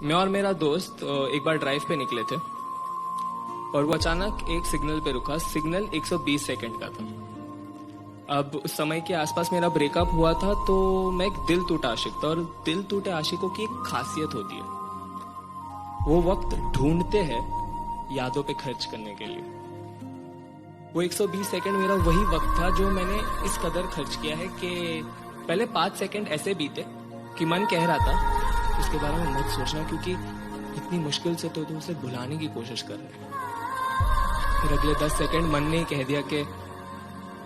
मैं और मेरा दोस्त एक बार ड्राइव पे निकले थे और वो अचानक एक सिग्नल पे रुका। सिग्नल 120 सेकंड का था। अब उस समय के आसपास मेरा ब्रेकअप हुआ था, तो मैं एक दिल टूटा आशिक था। और दिल टूटे आशिकों की एक खासियत होती है, वो वक्त ढूंढते हैं यादों पे खर्च करने के लिए। वो 120 सेकंड मेरा वही वक्त था जो मैंने इस कदर खर्च किया है कि पहले 5 सेकंड ऐसे बीते कि मन कह रहा था उसके बारे में मत सोचना, क्योंकि इतनी मुश्किल से तो तुम उसे भुलाने की कोशिश कर रहे हैं। फिर अगले 10 सेकंड मन ने कह दिया कि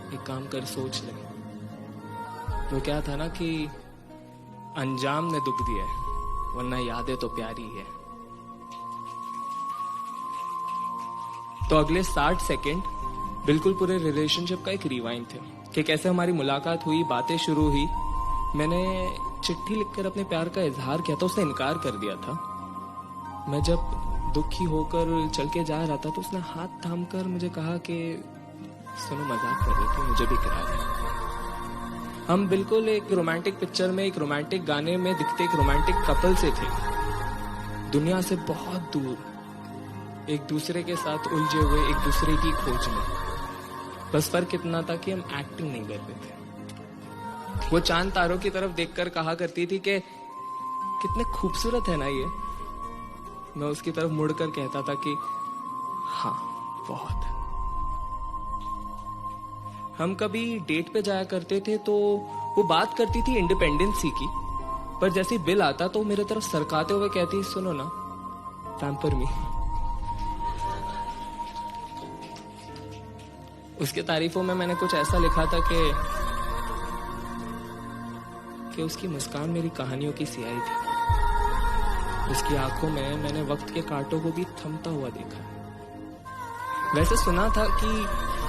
एक काम कर, सोच ले। वो क्या था ना कि अंजाम ने दुख दिया है, वरना यादें तो प्यारी है। तो अगले 60 सेकंड बिल्कुल पूरे रिलेशनशिप का एक रिवाइंड थे कि कैसे हमारी मुलाकात हुई, बातें शुरू हुई। मैंने चिट्ठी लिखकर अपने प्यार का इजहार किया था, उसने इनकार कर दिया था। मैं जब दुखी होकर चल के जा रहा था तो उसने हाथ थाम कर मुझे कहा कि सुनो, मजाक कर रही थी, मुझे भी करा दे। हम बिल्कुल एक रोमांटिक पिक्चर में, एक रोमांटिक गाने में दिखते एक रोमांटिक कपल से थे, दुनिया से बहुत दूर, एक दूसरे के साथ उलझे हुए, एक दूसरे की खोज में। बस फर्क इतना था कि हम एक्टिंग नहीं कर रहे थे। वो चांद तारों की तरफ देखकर कहा करती थी कि कितने खूबसूरत है ना ये। मैं उसकी तरफ मुड़कर कहता था कि हाँ, बहुत। हम कभी डेट पे जाया करते थे तो वो बात करती थी इंडिपेंडेंसी की, पर जैसे ही बिल आता तो मेरे तरफ सरकाते हुए कहती, सुनो ना, पैम्पर मी। उसके तारीफों में मैंने कुछ ऐसा लिखा था कि उसकी मुस्कान मेरी कहानियों की सियाही थी। उसकी आंखों में मैंने वक्त के कांटों को भी थमता हुआ देखा। वैसे सुना था कि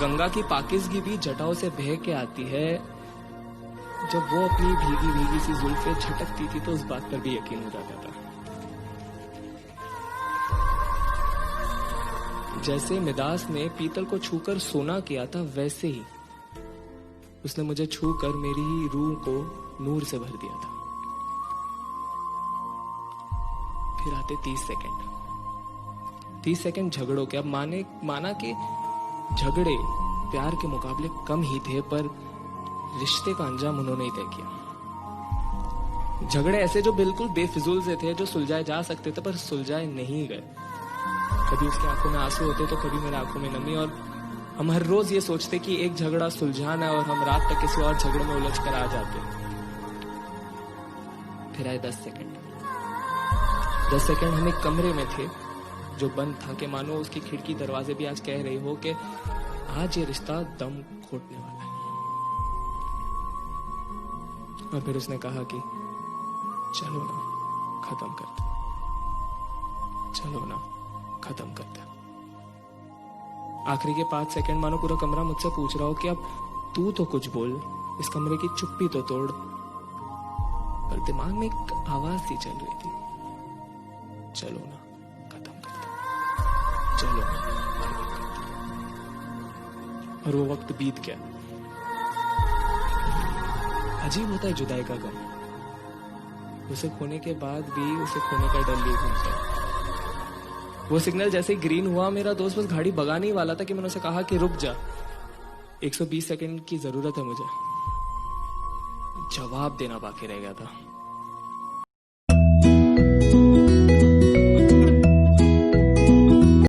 गंगा की पाकिज़गी भी जटाओं से बह के आती है। जब वो अपनी भीगी भीगी सी जुल्फें झटकती थी तो उस बात पर भी यकीन हो जाता था। जैसे मिदास ने पीतल को छूकर सोना किया था, वैसे ही उसने मुझे छूकर मेरी रूह को नूर से भर दिया था। फिर आते 30 सेकंड। 30 सेकंड झगड़ों के। अब माना कि झगड़े प्यार के मुकाबले कम ही थे, पर रिश्ते का अंजाम उन्होंने ही तय किया। झगड़े ऐसे जो बिल्कुल बेफिजूल से थे, जो सुलझाए जा सकते थे पर सुलझाए नहीं गए। कभी उसकी आंखों में आंसू होते तो कभी मेरी आंखों में नमी। और हम हर रोज ये सोचते कि एक झगड़ा सुलझाना है और हम रात तक किसी और झगड़े में उलझ कर आ जाते। फिर आए 10 सेकंड। 10 सेकंड हम एक कमरे में थे जो बंद था, कि मानो उसकी खिड़की दरवाजे भी आज कह रही हो कि आज ये रिश्ता दम घोटने वाला है। और फिर उसने कहा कि चलो ना, खत्म करते, चलो ना, खत्म करते। आखिरी के 5 सेकंड मानो पूरा कमरा मुझसे पूछ रहा हो कि अब तू तो कुछ बोल, इस कमरे की चुप्पी तो तोड़। पर दिमाग में एक आवाज सी चल रही थी, चलो ना, खत्म करते, चलो ना, खत्म करते। और वो वक्त बीत गया। अजीब होता है जुदाई का गम। उसे खोने के बाद भी उसे खोने का डर लिए घूमता है। वो सिग्नल जैसे ही ग्रीन हुआ, मेरा दोस्त बस गाड़ी भगाने ही वाला था कि मैंने उसे कहा कि रुक जा, 120 सेकंड की जरूरत है मुझे। जवाब देना बाकी रह गया था।